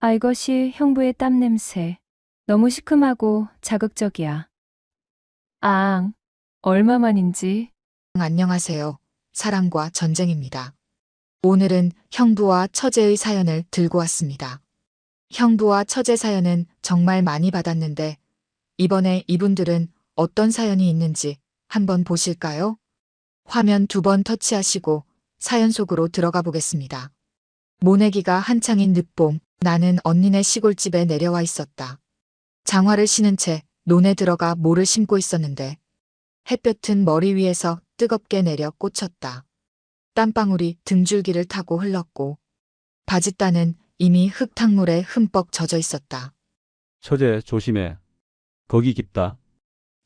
아, 이것이 형부의 땀 냄새. 너무 시큼하고 자극적이야. 아, 얼마만인지. 안녕하세요. 사랑과 전쟁입니다. 오늘은 형부와 처제의 사연을 들고 왔습니다. 형부와 처제 사연은 정말 많이 받았는데 이번에 이분들은 어떤 사연이 있는지 한번 보실까요? 화면 2번 터치하시고 사연 속으로 들어가 보겠습니다. 모내기가 한창인 늦봄, 나는 언니네 시골집에 내려와 있었다. 장화를 신은 채 논에 들어가 모를 심고 있었는데 햇볕은 머리 위에서 뜨겁게 내려 꽂혔다. 땀방울이 등줄기를 타고 흘렀고 바짓단은 이미 흙탕물에 흠뻑 젖어 있었다. 처제 조심해. 거기 깊다.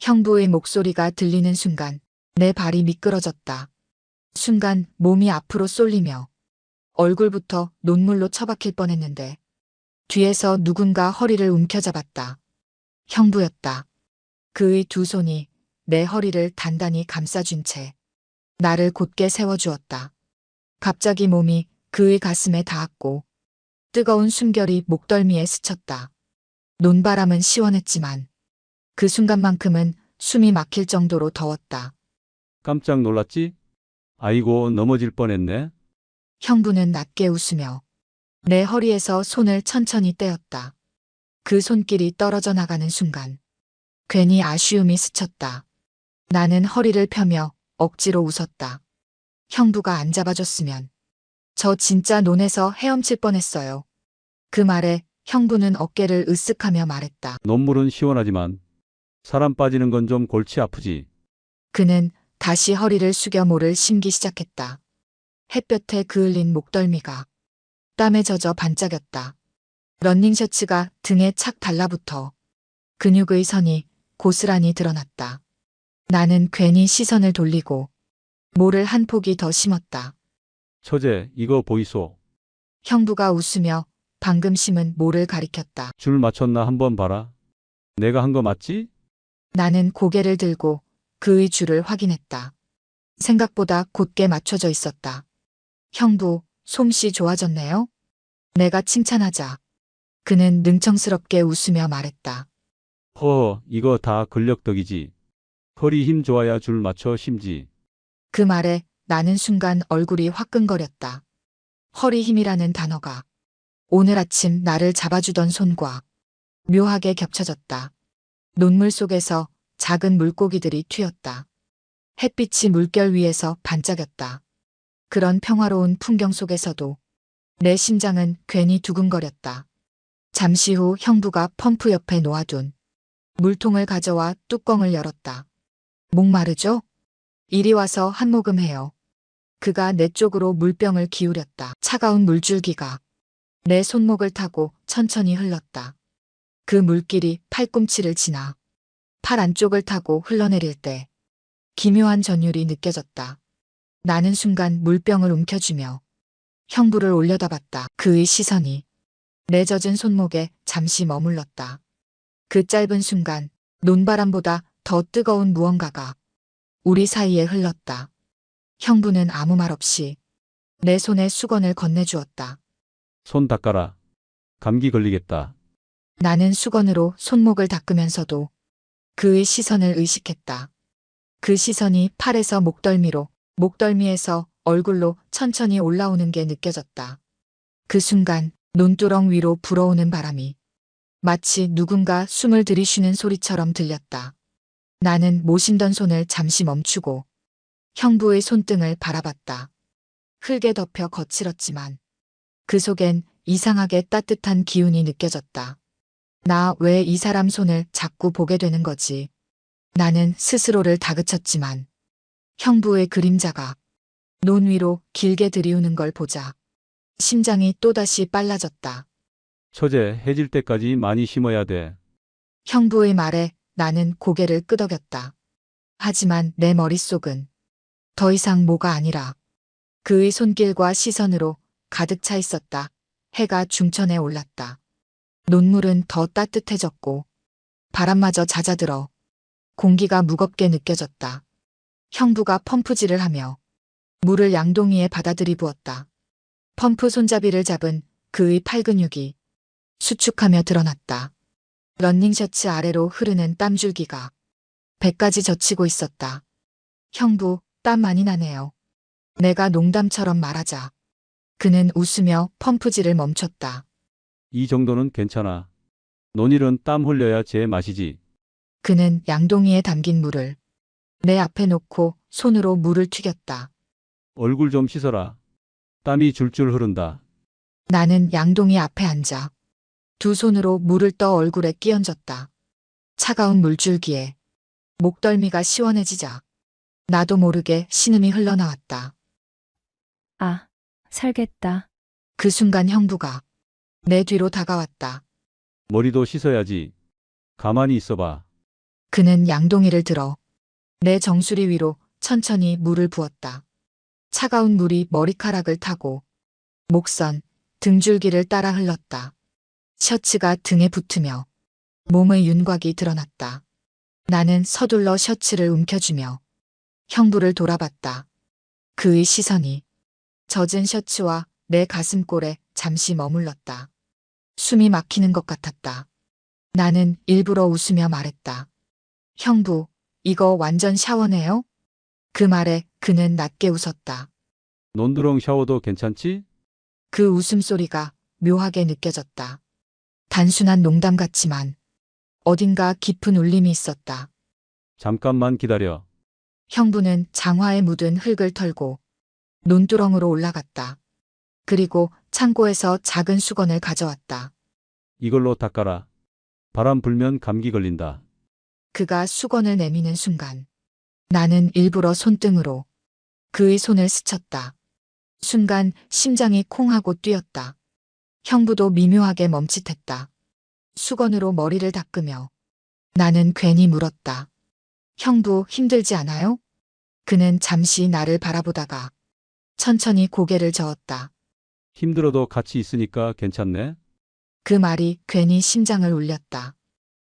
형부의 목소리가 들리는 순간 내 발이 미끄러졌다. 순간 몸이 앞으로 쏠리며 얼굴부터 논물로 처박힐 뻔했는데 뒤에서 누군가 허리를 움켜잡았다. 형부였다. 그의 두 손이 내 허리를 단단히 감싸준 채 나를 곧게 세워주었다. 갑자기 몸이 그의 가슴에 닿았고 뜨거운 숨결이 목덜미에 스쳤다. 논바람은 시원했지만 그 순간만큼은 숨이 막힐 정도로 더웠다. 깜짝 놀랐지? 아이고 넘어질 뻔했네. 형부는 낮게 웃으며 내 허리에서 손을 천천히 떼었다. 그 손길이 떨어져 나가는 순간 괜히 아쉬움이 스쳤다. 나는 허리를 펴며 억지로 웃었다. 형부가 안 잡아줬으면 저 진짜 논에서 헤엄칠 뻔했어요. 그 말에 형부는 어깨를 으쓱하며 말했다. 논물은 시원하지만 사람 빠지는 건 좀 골치 아프지. 그는 다시 허리를 숙여 모를 심기 시작했다. 햇볕에 그을린 목덜미가 땀에 젖어 반짝였다. 러닝셔츠가 등에 착 달라붙어 근육의 선이 고스란히 드러났다. 나는 괜히 시선을 돌리고 모를 한 폭이 더 심었다. 처제 이거 보이소. 형부가 웃으며 방금 심은 모를 가리켰다. 줄 맞췄나 한번 봐라. 내가 한 거 맞지? 나는 고개를 들고 그의 줄을 확인했다. 생각보다 곧게 맞춰져 있었다. 형부, 솜씨 좋아졌네요? 내가 칭찬하자. 그는 능청스럽게 웃으며 말했다. 허허 이거 다 근력 덕이지. 허리 힘 좋아야 줄 맞춰 심지. 그 말에 나는 순간 얼굴이 화끈거렸다. 허리 힘이라는 단어가 오늘 아침 나를 잡아주던 손과 묘하게 겹쳐졌다. 논물 속에서 작은 물고기들이 튀었다. 햇빛이 물결 위에서 반짝였다. 그런 평화로운 풍경 속에서도 내 심장은 괜히 두근거렸다. 잠시 후 형부가 펌프 옆에 놓아둔 물통을 가져와 뚜껑을 열었다. 목마르죠? 이리 와서 한 모금 해요. 그가 내 쪽으로 물병을 기울였다. 차가운 물줄기가 내 손목을 타고 천천히 흘렀다. 그 물길이 팔꿈치를 지나 팔 안쪽을 타고 흘러내릴 때 기묘한 전율이 느껴졌다. 나는 순간 물병을 움켜쥐며 형부를 올려다봤다. 그의 시선이 내 젖은 손목에 잠시 머물렀다. 그 짧은 순간 논바람보다 더 뜨거운 무언가가 우리 사이에 흘렀다. 형부는 아무 말 없이 내 손에 수건을 건네주었다. 손 닦아라. 감기 걸리겠다. 나는 수건으로 손목을 닦으면서도 그의 시선을 의식했다. 그 시선이 팔에서 목덜미로, 목덜미에서 얼굴로 천천히 올라오는 게 느껴졌다. 그 순간 논두렁 위로 불어오는 바람이 마치 누군가 숨을 들이쉬는 소리처럼 들렸다. 나는 모신던 손을 잠시 멈추고 형부의 손등을 바라봤다. 흙에 덮여 거칠었지만 그 속엔 이상하게 따뜻한 기운이 느껴졌다. 나 왜 이 사람 손을 자꾸 보게 되는 거지? 나는 스스로를 다그쳤지만 형부의 그림자가 논 위로 길게 들이우는 걸 보자 심장이 또다시 빨라졌다. 처제 해질 때까지 많이 심어야 돼. 형부의 말에 나는 고개를 끄덕였다. 하지만 내 머릿속은 더 이상 뭐가 아니라 그의 손길과 시선으로 가득 차 있었다. 해가 중천에 올랐다. 논물은 더 따뜻해졌고 바람마저 잦아들어 공기가 무겁게 느껴졌다. 형부가 펌프질을 하며 물을 양동이에 받아들이 부었다. 펌프 손잡이를 잡은 그의 팔 근육이 수축하며 드러났다. 러닝셔츠 아래로 흐르는 땀줄기가 배까지 젖히고 있었다. 형부, 땀 많이 나네요. 내가 농담처럼 말하자. 그는 웃으며 펌프질을 멈췄다. 이 정도는 괜찮아. 논일은 땀 흘려야 제 맛이지. 그는 양동이에 담긴 물을 내 앞에 놓고 손으로 물을 튀겼다. 얼굴 좀 씻어라. 땀이 줄줄 흐른다. 나는 양동이 앞에 앉아 두 손으로 물을 떠 얼굴에 끼얹었다. 차가운 물줄기에 목덜미가 시원해지자 나도 모르게 신음이 흘러나왔다. 아, 살겠다. 그 순간 형부가 내 뒤로 다가왔다. 머리도 씻어야지. 가만히 있어봐. 그는 양동이를 들어 내 정수리 위로 천천히 물을 부었다. 차가운 물이 머리카락을 타고 목선, 등줄기를 따라 흘렀다. 셔츠가 등에 붙으며 몸의 윤곽이 드러났다. 나는 서둘러 셔츠를 움켜쥐며 형부를 돌아봤다. 그의 시선이 젖은 셔츠와 내 가슴골에 잠시 머물렀다. 숨이 막히는 것 같았다. 나는 일부러 웃으며 말했다. 형부, 이거 완전 샤워네요? 그 말에 그는 낮게 웃었다. 논두렁 샤워도 괜찮지? 그 웃음소리가 묘하게 느껴졌다. 단순한 농담 같지만 어딘가 깊은 울림이 있었다. 잠깐만 기다려. 형부는 장화에 묻은 흙을 털고 논두렁으로 올라갔다. 그리고 창고에서 작은 수건을 가져왔다. 이걸로 닦아라. 바람 불면 감기 걸린다. 그가 수건을 내미는 순간 나는 일부러 손등으로 그의 손을 스쳤다. 순간 심장이 콩 하고 뛰었다. 형부도 미묘하게 멈칫했다. 수건으로 머리를 닦으며 나는 괜히 물었다. 형부 힘들지 않아요? 그는 잠시 나를 바라보다가 천천히 고개를 저었다. 힘들어도 같이 있으니까 괜찮네. 그 말이 괜히 심장을 울렸다.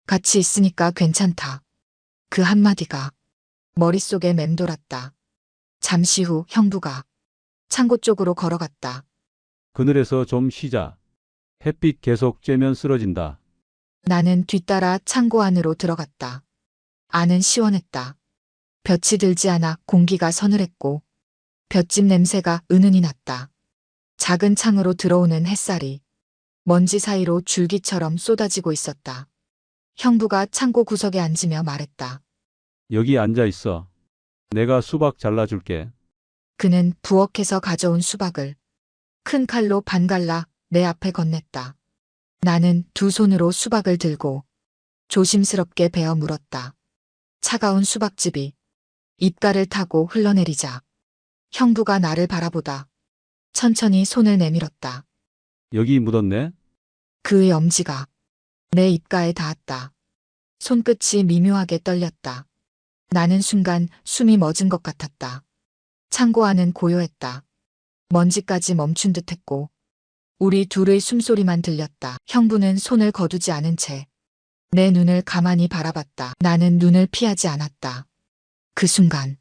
같이 있으니까 괜찮다. 그 한마디가 머릿속에 맴돌았다. 잠시 후 형부가 창고 쪽으로 걸어갔다. 그늘에서 좀 쉬자. 햇빛 계속 쬐면 쓰러진다. 나는 뒤따라 창고 안으로 들어갔다. 안은 시원했다. 볕이 들지 않아 공기가 서늘했고 볏짚 냄새가 은은히 났다. 작은 창으로 들어오는 햇살이 먼지 사이로 줄기처럼 쏟아지고 있었다. 형부가 창고 구석에 앉으며 말했다. 여기 앉아 있어. 내가 수박 잘라줄게. 그는 부엌에서 가져온 수박을 큰 칼로 반갈라 내 앞에 건넸다. 나는 두 손으로 수박을 들고 조심스럽게 베어 물었다. 차가운 수박즙이 입가를 타고 흘러내리자 형부가 나를 바라보다 천천히 손을 내밀었다. 여기 묻었네. 그의 엄지가 내 입가에 닿았다. 손끝이 미묘하게 떨렸다. 나는 순간 숨이 멎은 것 같았다. 창고 안은 고요했다. 먼지까지 멈춘 듯했고 우리 둘의 숨소리만 들렸다. 형부는 손을 거두지 않은 채 내 눈을 가만히 바라봤다. 나는 눈을 피하지 않았다. 그 순간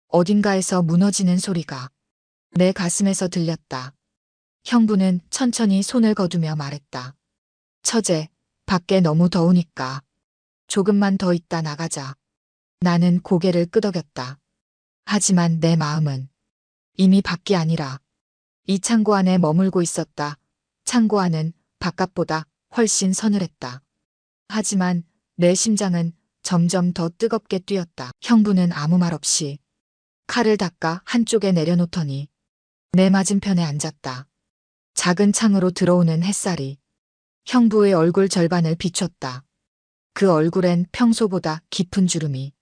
어딘가에서 무너지는 소리가 내 가슴에서 들렸다. 형부는 천천히 손을 거두며 말했다. 처제, 밖에 너무 더우니까 조금만 더 있다 나가자. 나는 고개를 끄덕였다. 하지만 내 마음은 이미 밖이 아니라 이 창고 안에 머물고 있었다. 창고 안은 바깥보다 훨씬 서늘했다. 하지만 내 심장은 점점 더 뜨겁게 뛰었다. 형부는 아무 말 없이 칼을 닦아 한쪽에 내려놓더니 내 맞은편에 앉았다. 작은 창으로 들어오는 햇살이 형부의 얼굴 절반을 비췄다. 그 얼굴엔 평소보다 깊은 주름이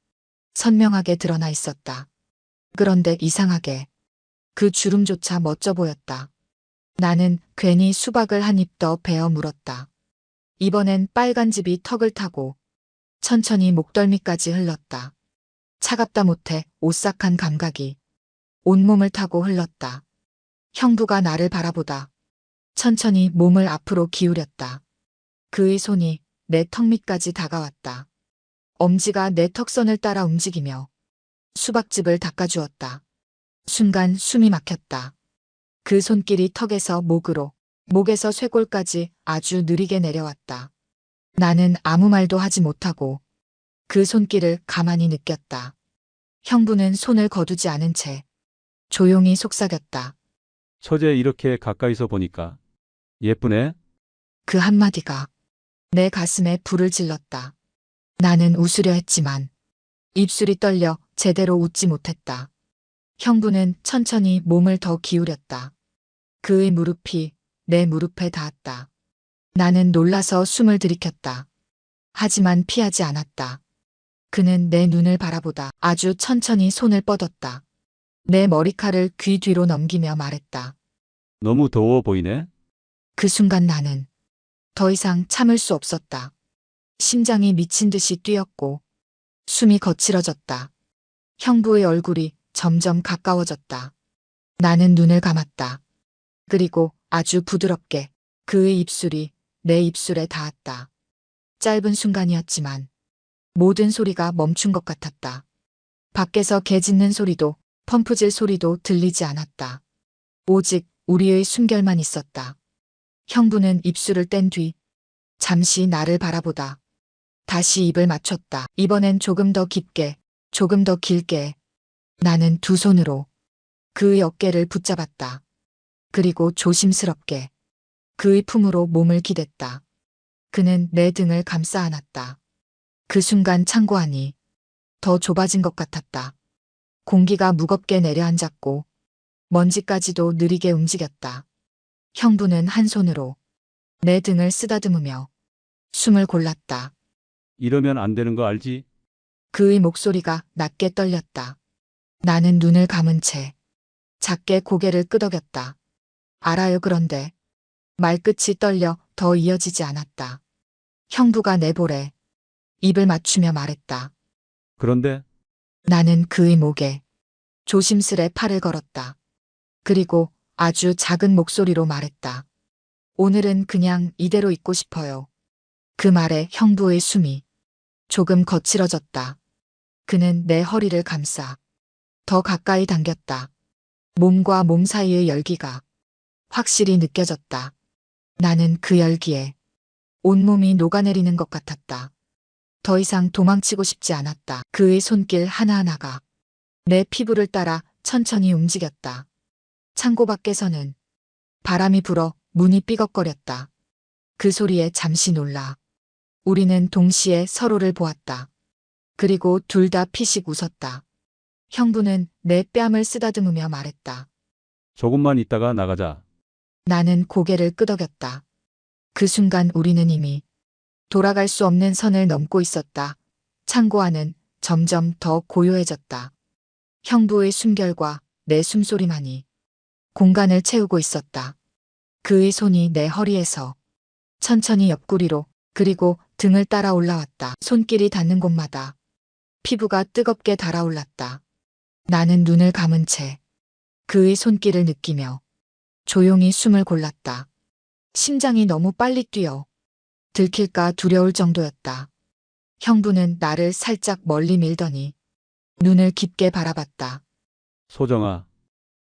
선명하게 드러나 있었다. 그런데 이상하게 그 주름조차 멋져 보였다. 나는 괜히 수박을 한 입 더 베어 물었다. 이번엔 빨간 즙이 턱을 타고 천천히 목덜미까지 흘렀다. 차갑다 못해 오싹한 감각이 온몸을 타고 흘렀다. 형부가 나를 바라보다 천천히 몸을 앞으로 기울였다. 그의 손이 내 턱 밑까지 다가왔다. 엄지가 내 턱선을 따라 움직이며 수박즙을 닦아주었다. 순간 숨이 막혔다. 그 손길이 턱에서 목으로 목에서 쇄골까지 아주 느리게 내려왔다. 나는 아무 말도 하지 못하고 그 손길을 가만히 느꼈다. 형부는 손을 거두지 않은 채 조용히 속삭였다. 처제 이렇게 가까이서 보니까 예쁘네. 그 한마디가 내 가슴에 불을 질렀다. 나는 웃으려 했지만 입술이 떨려 제대로 웃지 못했다. 형부는 천천히 몸을 더 기울였다. 그의 무릎이 내 무릎에 닿았다. 나는 놀라서 숨을 들이켰다. 하지만 피하지 않았다. 그는 내 눈을 바라보다 아주 천천히 손을 뻗었다. 내 머리칼을 귀 뒤로 넘기며 말했다. 너무 더워 보이네. 그 순간 나는 더 이상 참을 수 없었다. 심장이 미친 듯이 뛰었고 숨이 거칠어졌다. 형부의 얼굴이 점점 가까워졌다. 나는 눈을 감았다. 그리고 아주 부드럽게 그의 입술이 내 입술에 닿았다. 짧은 순간이었지만 모든 소리가 멈춘 것 같았다. 밖에서 개 짖는 소리도 펌프질 소리도 들리지 않았다. 오직 우리의 숨결만 있었다. 형부는 입술을 뗀 뒤 잠시 나를 바라보다 다시 입을 맞췄다. 이번엔 조금 더 깊게, 조금 더 길게. 나는 두 손으로 그의 어깨를 붙잡았다. 그리고 조심스럽게 그의 품으로 몸을 기댔다. 그는 내 등을 감싸 안았다. 그 순간 창고 안이 더 좁아진 것 같았다. 공기가 무겁게 내려앉았고 먼지까지도 느리게 움직였다. 형부는 한 손으로 내 등을 쓰다듬으며 숨을 골랐다. 이러면 안 되는 거 알지? 그의 목소리가 낮게 떨렸다. 나는 눈을 감은 채 작게 고개를 끄덕였다. 알아요. 그런데 말끝이 떨려 더 이어지지 않았다. 형부가 내 볼에 입을 맞추며 말했다. 그런데 나는 그의 목에 조심스레 팔을 걸었다. 그리고 아주 작은 목소리로 말했다. 오늘은 그냥 이대로 있고 싶어요. 그 말에 형부의 숨이 조금 거칠어졌다. 그는 내 허리를 감싸 더 가까이 당겼다. 몸과 몸 사이의 열기가 확실히 느껴졌다. 나는 그 열기에 온몸이 녹아내리는 것 같았다. 더 이상 도망치고 싶지 않았다. 그의 손길 하나하나가 내 피부를 따라 천천히 움직였다. 창고 밖에서는 바람이 불어 문이 삐걱거렸다. 그 소리에 잠시 놀라 우리는 동시에 서로를 보았다. 그리고 둘 다 피식 웃었다. 형부는 내 뺨을 쓰다듬으며 말했다. 조금만 있다가 나가자. 나는 고개를 끄덕였다. 그 순간 우리는 이미 돌아갈 수 없는 선을 넘고 있었다. 창고 안은 점점 더 고요해졌다. 형부의 숨결과 내 숨소리만이 공간을 채우고 있었다. 그의 손이 내 허리에서 천천히 옆구리로 그리고 등을 따라 올라왔다. 손길이 닿는 곳마다 피부가 뜨겁게 달아올랐다. 나는 눈을 감은 채 그의 손길을 느끼며 조용히 숨을 골랐다. 심장이 너무 빨리 뛰어 들킬까 두려울 정도였다. 형부는 나를 살짝 멀리 밀더니 눈을 깊게 바라봤다. 소정아,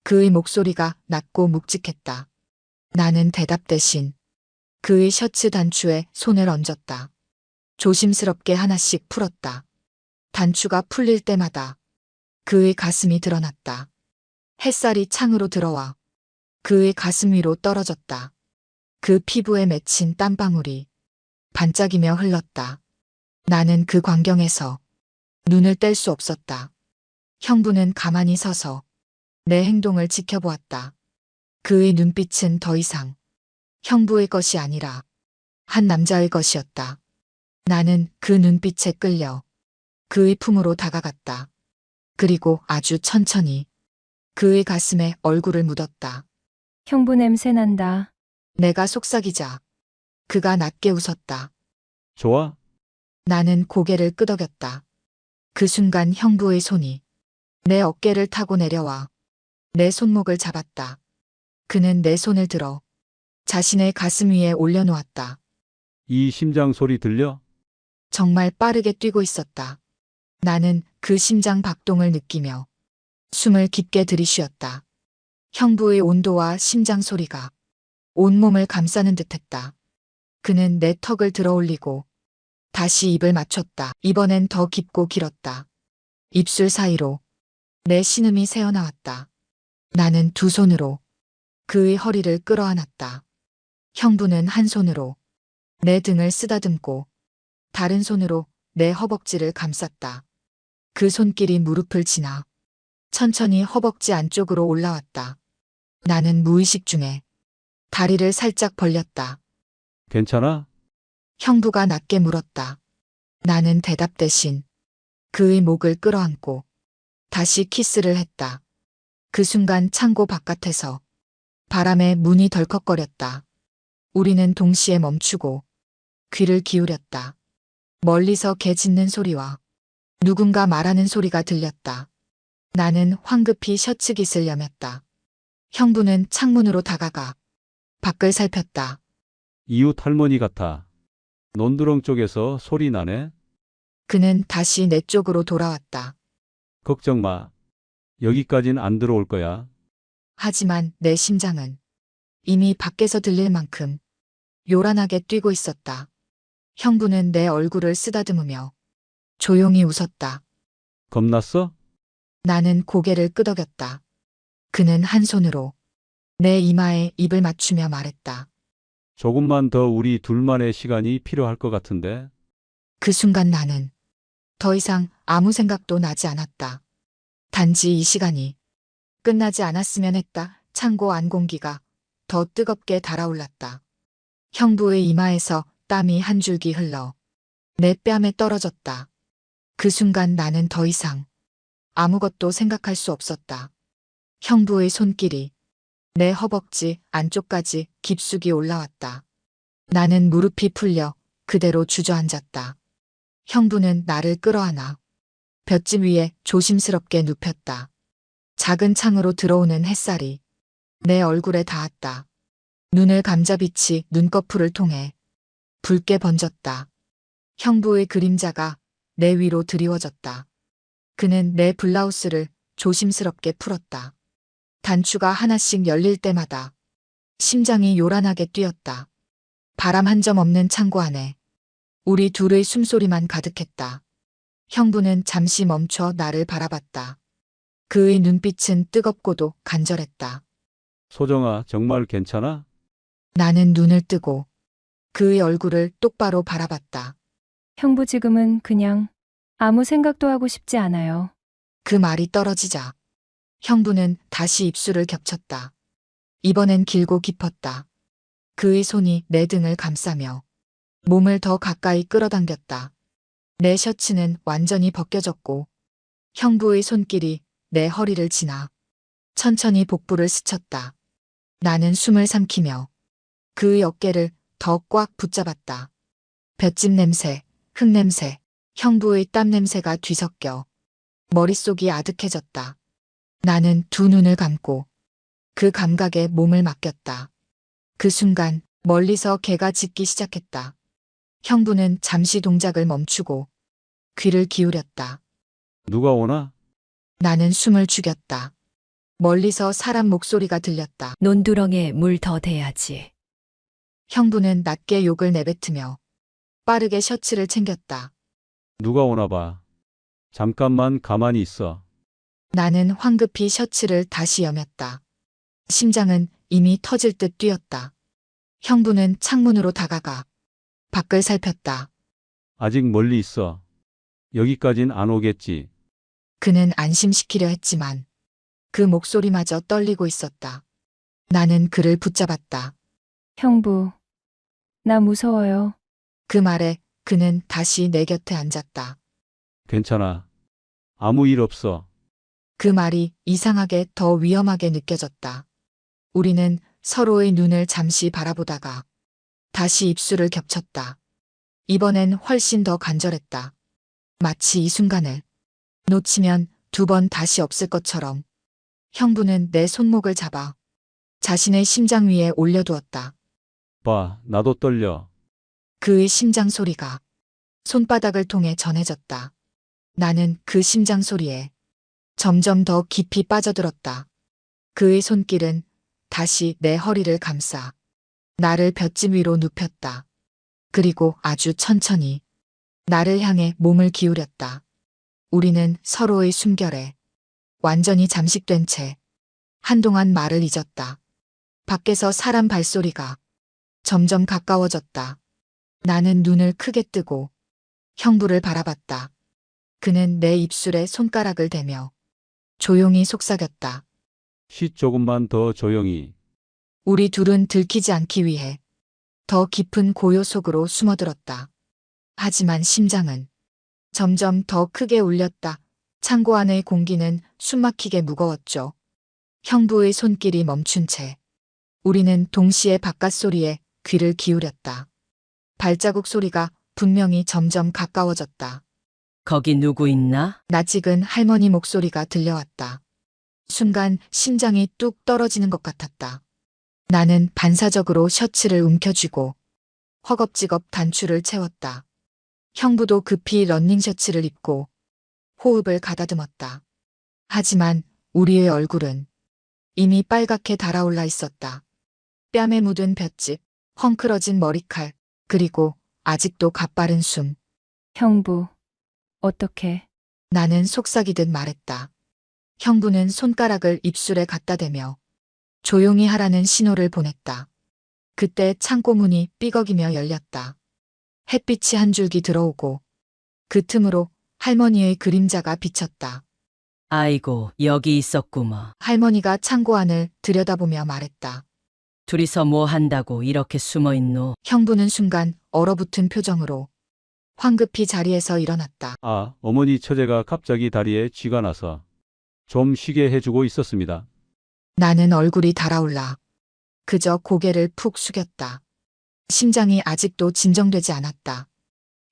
그의 목소리가 낮고 묵직했다. 나는 대답 대신 그의 셔츠 단추에 손을 얹었다. 조심스럽게 하나씩 풀었다. 단추가 풀릴 때마다 그의 가슴이 드러났다. 햇살이 창으로 들어와 그의 가슴 위로 떨어졌다. 그 피부에 맺힌 땀방울이 반짝이며 흘렀다. 나는 그 광경에서 눈을 뗄 수 없었다. 형부는 가만히 서서 내 행동을 지켜보았다. 그의 눈빛은 더 이상 형부의 것이 아니라 한 남자의 것이었다. 나는 그 눈빛에 끌려 그의 품으로 다가갔다. 그리고 아주 천천히 그의 가슴에 얼굴을 묻었다. 형부 냄새 난다. 내가 속삭이자 그가 낮게 웃었다. 좋아? 나는 고개를 끄덕였다. 그 순간 형부의 손이 내 어깨를 타고 내려와 내 손목을 잡았다. 그는 내 손을 들어 자신의 가슴 위에 올려놓았다. 이 심장 소리 들려? 정말 빠르게 뛰고 있었다. 나는 그 심장 박동을 느끼며 숨을 깊게 들이쉬었다. 형부의 온도와 심장 소리가 온몸을 감싸는 듯했다. 그는 내 턱을 들어 올리고 다시 입을 맞췄다. 이번엔 더 깊고 길었다. 입술 사이로 내 신음이 새어나왔다. 나는 두 손으로 그의 허리를 끌어안았다. 형부는 한 손으로 내 등을 쓰다듬고 다른 손으로 내 허벅지를 감쌌다. 그 손길이 무릎을 지나 천천히 허벅지 안쪽으로 올라왔다. 나는 무의식 중에 다리를 살짝 벌렸다. 괜찮아? 형부가 낮게 물었다. 나는 대답 대신 그의 목을 끌어안고 다시 키스를 했다. 그 순간 창고 바깥에서 바람에 문이 덜컥거렸다. 우리는 동시에 멈추고 귀를 기울였다. 멀리서 개 짖는 소리와 누군가 말하는 소리가 들렸다. 나는 황급히 셔츠 깃을 여몄다. 형부는 창문으로 다가가 밖을 살폈다. 이웃 할머니 같아. 논두렁 쪽에서 소리 나네? 그는 다시 내 쪽으로 돌아왔다. 걱정 마. 여기까진 안 들어올 거야. 하지만 내 심장은 이미 밖에서 들릴 만큼 요란하게 뛰고 있었다. 형부는 내 얼굴을 쓰다듬으며 조용히 웃었다. 겁났어? 나는 고개를 끄덕였다. 그는 한 손으로 내 이마에 입을 맞추며 말했다. 조금만 더 우리 둘만의 시간이 필요할 것 같은데. 그 순간 나는 더 이상 아무 생각도 나지 않았다. 단지 이 시간이 끝나지 않았으면 했다. 창고 안 공기가 더 뜨겁게 달아올랐다. 형부의 이마에서 땀이 한 줄기 흘러 내 뺨에 떨어졌다. 그 순간 나는 더 이상 아무것도 생각할 수 없었다. 형부의 손길이 내 허벅지 안쪽까지 깊숙이 올라왔다. 나는 무릎이 풀려 그대로 주저앉았다. 형부는 나를 끌어안아 볏짚 위에 조심스럽게 눕혔다. 작은 창으로 들어오는 햇살이 내 얼굴에 닿았다. 눈을 감자 빛이 눈꺼풀을 통해 붉게 번졌다. 형부의 그림자가 내 위로 드리워졌다. 그는 내 블라우스를 조심스럽게 풀었다. 단추가 하나씩 열릴 때마다 심장이 요란하게 뛰었다. 바람 한 점 없는 창고 안에 우리 둘의 숨소리만 가득했다. 형부는 잠시 멈춰 나를 바라봤다. 그의 눈빛은 뜨겁고도 간절했다. 소정아, 정말 괜찮아? 나는 눈을 뜨고 그의 얼굴을 똑바로 바라봤다. 형부 지금은 그냥 아무 생각도 하고 싶지 않아요. 그 말이 떨어지자 형부는 다시 입술을 겹쳤다. 이번엔 길고 깊었다. 그의 손이 내 등을 감싸며 몸을 더 가까이 끌어당겼다. 내 셔츠는 완전히 벗겨졌고 형부의 손길이 내 허리를 지나 천천히 복부를 스쳤다. 나는 숨을 삼키며 그의 어깨를 더 꽉 붙잡았다. 볏짚 냄새, 흙 냄새, 형부의 땀 냄새가 뒤섞여 머릿속이 아득해졌다. 나는 두 눈을 감고 그 감각에 몸을 맡겼다. 그 순간 멀리서 개가 짖기 시작했다. 형부는 잠시 동작을 멈추고 귀를 기울였다. 누가 오나? 나는 숨을 죽였다. 멀리서 사람 목소리가 들렸다. 논두렁에 물 더 대야지. 형부는 낮게 욕을 내뱉으며 빠르게 셔츠를 챙겼다. 누가 오나 봐. 잠깐만 가만히 있어. 나는 황급히 셔츠를 다시 여몄다. 심장은 이미 터질 듯 뛰었다. 형부는 창문으로 다가가 밖을 살폈다. 아직 멀리 있어. 여기까진 안 오겠지. 그는 안심시키려 했지만 그 목소리마저 떨리고 있었다. 나는 그를 붙잡았다. 형부, 나 무서워요. 그 말에 그는 다시 내 곁에 앉았다. 괜찮아. 아무 일 없어. 그 말이 이상하게 더 위험하게 느껴졌다. 우리는 서로의 눈을 잠시 바라보다가 다시 입술을 겹쳤다. 이번엔 훨씬 더 간절했다. 마치 이 순간을 놓치면 두 번 다시 없을 것처럼 형부는 내 손목을 잡아 자신의 심장 위에 올려두었다. 봐, 나도 떨려. 그의 심장 소리가 손바닥을 통해 전해졌다. 나는 그 심장 소리에 점점 더 깊이 빠져들었다. 그의 손길은 다시 내 허리를 감싸 나를 볏짚 위로 눕혔다. 그리고 아주 천천히 나를 향해 몸을 기울였다. 우리는 서로의 숨결에 완전히 잠식된 채 한동안 말을 잊었다. 밖에서 사람 발소리가 점점 가까워졌다. 나는 눈을 크게 뜨고 형부를 바라봤다. 그는 내 입술에 손가락을 대며 조용히 속삭였다. 조금만 더 조용히. 우리 둘은 들키지 않기 위해 더 깊은 고요 속으로 숨어들었다. 하지만 심장은 점점 더 크게 울렸다. 창고 안의 공기는 숨막히게 무거웠죠. 형부의 손길이 멈춘 채 우리는 동시에 바깥 소리에 귀를 기울였다. 발자국 소리가 분명히 점점 가까워졌다. 거기 누구 있나? 낯익은 할머니 목소리가 들려왔다. 순간 심장이 뚝 떨어지는 것 같았다. 나는 반사적으로 셔츠를 움켜쥐고 허겁지겁 단추를 채웠다. 형부도 급히 러닝셔츠를 입고 호흡을 가다듬었다. 하지만 우리의 얼굴은 이미 빨갛게 달아올라 있었다. 뺨에 묻은 볏짚, 헝클어진 머리칼, 그리고 아직도 가빠른 숨. 형부, 어떻게? 나는 속삭이듯 말했다. 형부는 손가락을 입술에 갖다 대며 조용히 하라는 신호를 보냈다. 그때 창고 문이 삐걱이며 열렸다. 햇빛이 한 줄기 들어오고 그 틈으로 할머니의 그림자가 비쳤다. 아이고, 여기 있었구먼. 할머니가 창고 안을 들여다보며 말했다. 둘이서 뭐 한다고 이렇게 숨어 있노? 형부는 순간 얼어붙은 표정으로 황급히 자리에서 일어났다. 아, 어머니 처제가 갑자기 다리에 쥐가 나서 좀 쉬게 해주고 있었습니다. 나는 얼굴이 달아올라 그저 고개를 푹 숙였다. 심장이 아직도 진정되지 않았다.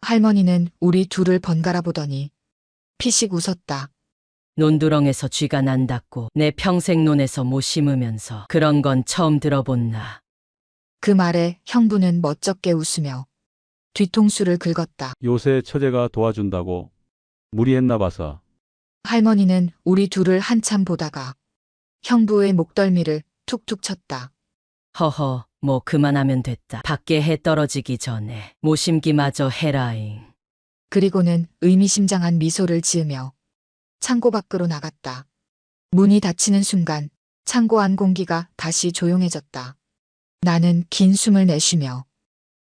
할머니는 우리 둘을 번갈아 보더니 피식 웃었다. 논두렁에서 쥐가 난다고 내 평생 논에서 못 심으면서 그런 건 처음 들어본나. 그 말에 형부는 멋쩍게 웃으며 뒤통수를 긁었다. 요새 처제가 도와준다고 무리했나 봐서. 할머니는 우리 둘을 한참 보다가 형부의 목덜미를 툭툭 쳤다. 허허, 뭐 그만하면 됐다. 밖에 해 떨어지기 전에 모심기마저 해라잉. 그리고는 의미심장한 미소를 지으며 창고 밖으로 나갔다. 문이 닫히는 순간 창고 안 공기가 다시 조용해졌다. 나는 긴 숨을 내쉬며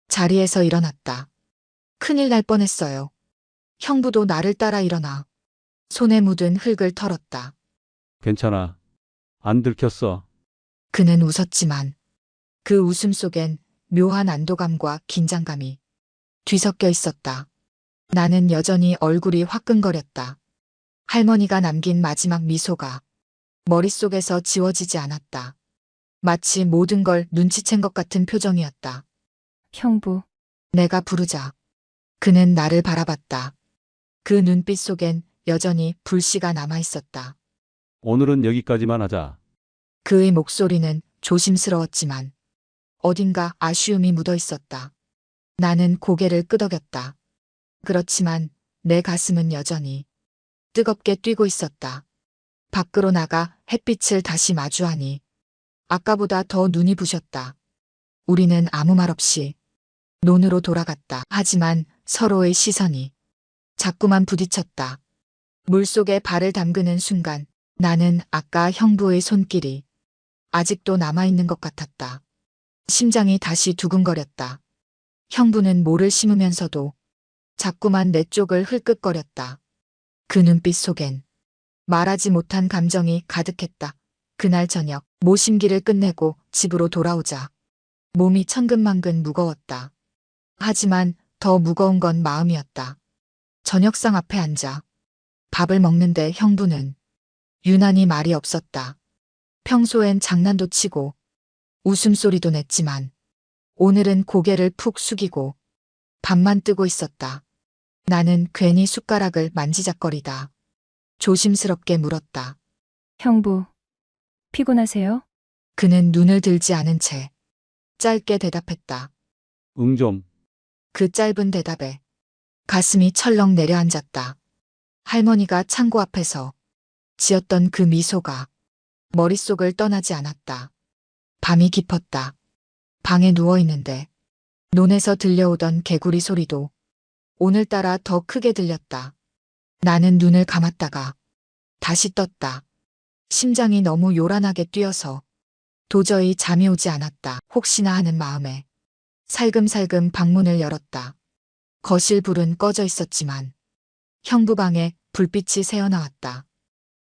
자리에서 일어났다. 큰일 날 뻔했어요. 형부도 나를 따라 일어나 손에 묻은 흙을 털었다. 괜찮아. 안 들켰어. 그는 웃었지만 그 웃음 속엔 묘한 안도감과 긴장감이 뒤섞여 있었다. 나는 여전히 얼굴이 화끈거렸다. 할머니가 남긴 마지막 미소가 머릿속에서 지워지지 않았다. 마치 모든 걸 눈치챈 것 같은 표정이었다. 형부, 내가 부르자 그는 나를 바라봤다. 그 눈빛 속엔 여전히 불씨가 남아있었다. 오늘은 여기까지만 하자. 그의 목소리는 조심스러웠지만 어딘가 아쉬움이 묻어 있었다. 나는 고개를 끄덕였다. 그렇지만 내 가슴은 여전히 뜨겁게 뛰고 있었다. 밖으로 나가 햇빛을 다시 마주하니 아까보다 더 눈이 부셨다. 우리는 아무 말 없이 논으로 돌아갔다. 하지만 서로의 시선이 자꾸만 부딪혔다. 물속에 발을 담그는 순간 나는 아까 형부의 손길이 아직도 남아있는 것 같았다. 심장이 다시 두근거렸다. 형부는 모를 심으면서도 자꾸만 내 쪽을 흘끗거렸다. 그 눈빛 속엔 말하지 못한 감정이 가득했다. 그날 저녁 모심기를 끝내고 집으로 돌아오자 몸이 천근만근 무거웠다. 하지만 더 무거운 건 마음이었다. 저녁상 앞에 앉아 밥을 먹는데 형부는 유난히 말이 없었다. 평소엔 장난도 치고 웃음소리도 냈지만 오늘은 고개를 푹 숙이고 밥만 뜨고 있었다. 나는 괜히 숟가락을 만지작거리다 조심스럽게 물었다. 형부, 피곤하세요? 그는 눈을 들지 않은 채 짧게 대답했다. 응 좀. 그 짧은 대답에 가슴이 철렁 내려앉았다. 할머니가 창고 앞에서 지었던 그 미소가 머릿속을 떠나지 않았다. 밤이 깊었다. 방에 누워 있는데 논에서 들려오던 개구리 소리도 오늘따라 더 크게 들렸다. 나는 눈을 감았다가 다시 떴다. 심장이 너무 요란하게 뛰어서 도저히 잠이 오지 않았다. 혹시나 하는 마음에 살금살금 방문을 열었다. 거실 불은 꺼져 있었지만 형부 방에 불빛이 새어나왔다.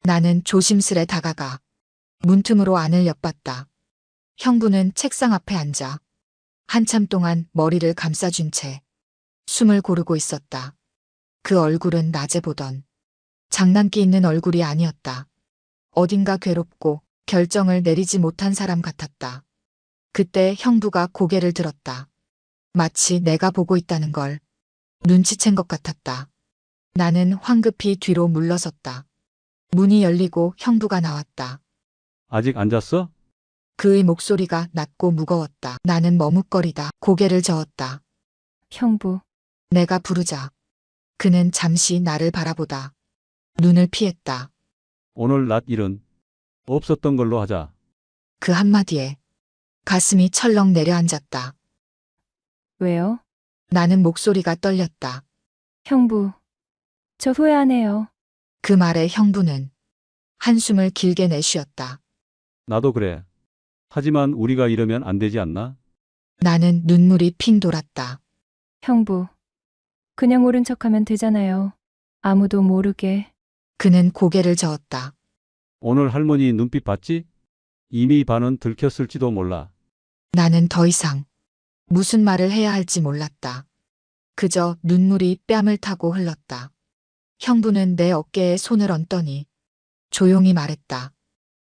나는 조심스레 다가가 문틈으로 안을 엿봤다. 형부는 책상 앞에 앉아 한참 동안 머리를 감싸준 채 숨을 고르고 있었다. 그 얼굴은 낮에 보던 장난기 있는 얼굴이 아니었다. 어딘가 괴롭고 결정을 내리지 못한 사람 같았다. 그때 형부가 고개를 들었다. 마치 내가 보고 있다는 걸 눈치챈 것 같았다. 나는 황급히 뒤로 물러섰다. 문이 열리고 형부가 나왔다. 아직 안 잤어? 그의 목소리가 낮고 무거웠다. 나는 머뭇거리다 고개를 저었다. 형부, 내가 부르자 그는 잠시 나를 바라보다 눈을 피했다. 오늘 낮 일은 없었던 걸로 하자. 그 한마디에 가슴이 철렁 내려앉았다. 왜요? 나는 목소리가 떨렸다. 형부, 저 후회하네요. 그 말에 형부는 한숨을 길게 내쉬었다. 나도 그래. 하지만 우리가 이러면 안 되지 않나? 나는 눈물이 핑 돌았다. 형부, 그냥 모른 척하면 되잖아요. 아무도 모르게. 그는 고개를 저었다. 오늘 할머니 눈빛 봤지? 이미 반은 들켰을지도 몰라. 나는 더 이상 무슨 말을 해야 할지 몰랐다. 그저 눈물이 뺨을 타고 흘렀다. 형부는 내 어깨에 손을 얹더니 조용히 말했다.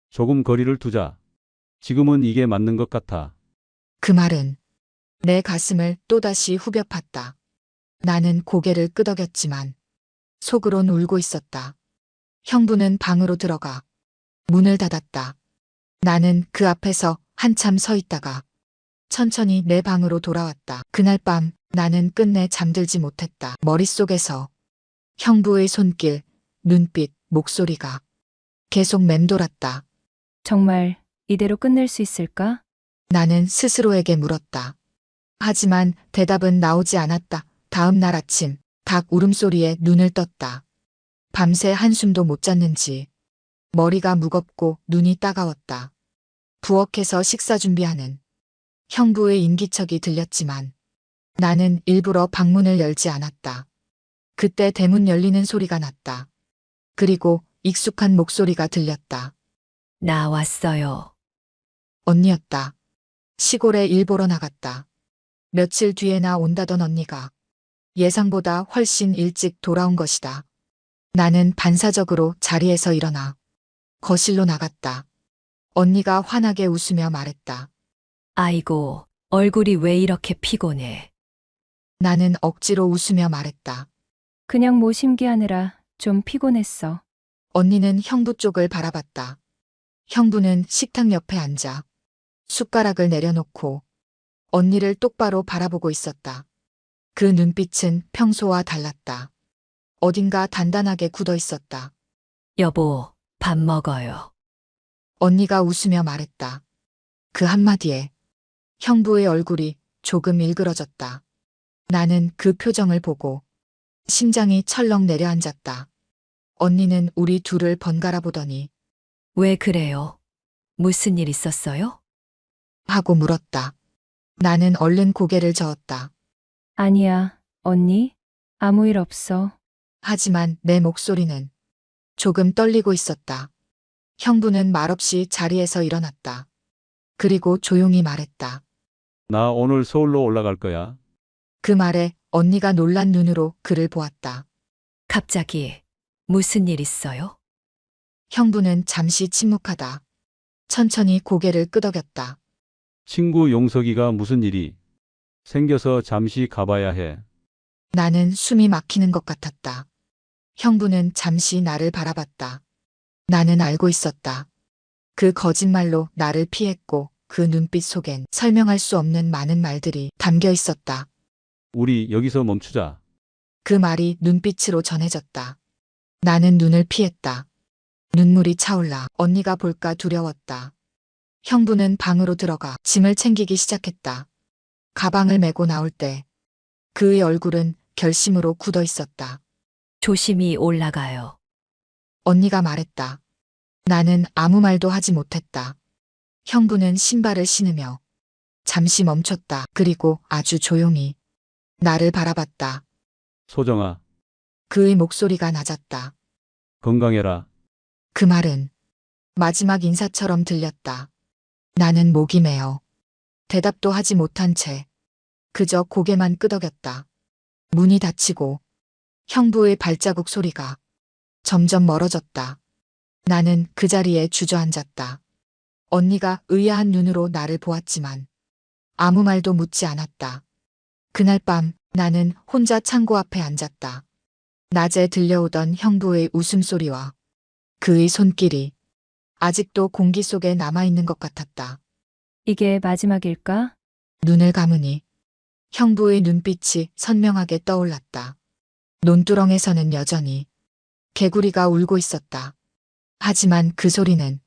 조금 거리를 두자. 지금은 이게 맞는 것 같아. 그 말은 내 가슴을 또다시 후벼 팠다. 나는 고개를 끄덕였지만 속으론 울고 있었다. 형부는 방으로 들어가 문을 닫았다. 나는 그 앞에서 한참 서 있다가 천천히 내 방으로 돌아왔다. 그날 밤 나는 끝내 잠들지 못했다. 머릿속에서 형부의 손길, 눈빛, 목소리가 계속 맴돌았다. 정말 이대로 끝낼 수 있을까? 나는 스스로에게 물었다. 하지만 대답은 나오지 않았다. 다음 날 아침 닭 울음소리에 눈을 떴다. 밤새 한숨도 못 잤는지 머리가 무겁고 눈이 따가웠다. 부엌에서 식사 준비하는 형부의 인기척이 들렸지만 나는 일부러 방문을 열지 않았다. 그때 대문 열리는 소리가 났다. 그리고 익숙한 목소리가 들렸다. 나 왔어요. 언니였다. 시골에 일 보러 나갔다. 며칠 뒤에나 온다던 언니가 예상보다 훨씬 일찍 돌아온 것이다. 나는 반사적으로 자리에서 일어나 거실로 나갔다. 언니가 환하게 웃으며 말했다. 아이고, 얼굴이 왜 이렇게 피곤해? 나는 억지로 웃으며 말했다. 그냥 모심기하느라 좀 피곤했어. 언니는 형부 쪽을 바라봤다. 형부는 식탁 옆에 앉아 숟가락을 내려놓고 언니를 똑바로 바라보고 있었다. 그 눈빛은 평소와 달랐다. 어딘가 단단하게 굳어 있었다. 여보, 밥 먹어요. 언니가 웃으며 말했다. 그 한마디에 형부의 얼굴이 조금 일그러졌다. 나는 그 표정을 보고 심장이 철렁 내려앉았다. 언니는 우리 둘을 번갈아 보더니 왜 그래요? 무슨 일 있었어요? 하고 물었다. 나는 얼른 고개를 저었다. 아니야, 언니. 아무 일 없어. 하지만 내 목소리는 조금 떨리고 있었다. 형부는 말없이 자리에서 일어났다. 그리고 조용히 말했다. 나 오늘 서울로 올라갈 거야. 그 말에 언니가 놀란 눈으로 그를 보았다. 갑자기 무슨 일 있어요? 형부는 잠시 침묵하다. 천천히 고개를 끄덕였다. 친구 용석이가 무슨 일이 생겨서 잠시 가봐야 해. 나는 숨이 막히는 것 같았다. 형부는 잠시 나를 바라봤다. 나는 알고 있었다. 그 거짓말로 나를 피했고 그 눈빛 속엔 설명할 수 없는 많은 말들이 담겨 있었다. 우리 여기서 멈추자. 그 말이 눈빛으로 전해졌다. 나는 눈을 피했다. 눈물이 차올라 언니가 볼까 두려웠다. 형부는 방으로 들어가 짐을 챙기기 시작했다. 가방을 메고 나올 때 그의 얼굴은 결심으로 굳어 있었다. 조심히 올라가요. 언니가 말했다. 나는 아무 말도 하지 못했다. 형부는 신발을 신으며 잠시 멈췄다. 그리고 아주 조용히 나를 바라봤다. 소정아, 그의 목소리가 낮았다. 건강해라. 그 말은 마지막 인사처럼 들렸다. 나는 목이 메어 대답도 하지 못한 채 그저 고개만 끄덕였다. 문이 닫히고 형부의 발자국 소리가 점점 멀어졌다. 나는 그 자리에 주저앉았다. 언니가 의아한 눈으로 나를 보았지만 아무 말도 묻지 않았다. 그날 밤 나는 혼자 창고 앞에 앉았다. 낮에 들려오던 형부의 웃음소리와 그의 손길이 아직도 공기 속에 남아있는 것 같았다. 이게 마지막일까? 눈을 감으니 형부의 눈빛이 선명하게 떠올랐다. 논두렁에서는 여전히 개구리가 울고 있었다. 하지만 그 소리는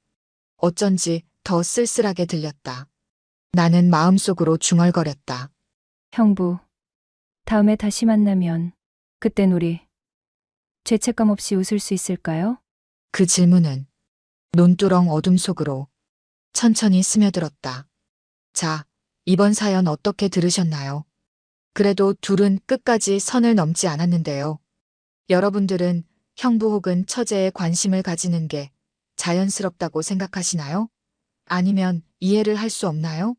어쩐지 더 쓸쓸하게 들렸다. 나는 마음속으로 중얼거렸다. 형부, 다음에 다시 만나면 그땐 우리 죄책감 없이 웃을 수 있을까요? 그 질문은 논두렁 어둠 속으로 천천히 스며들었다. 자, 이번 사연 어떻게 들으셨나요? 그래도 둘은 끝까지 선을 넘지 않았는데요. 여러분들은 형부 혹은 처제에 관심을 가지는 게 자연스럽다고 생각하시나요? 아니면 이해를 할 수 없나요?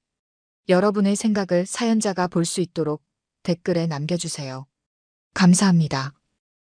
여러분의 생각을 사연자가 볼 수 있도록 댓글에 남겨주세요. 감사합니다.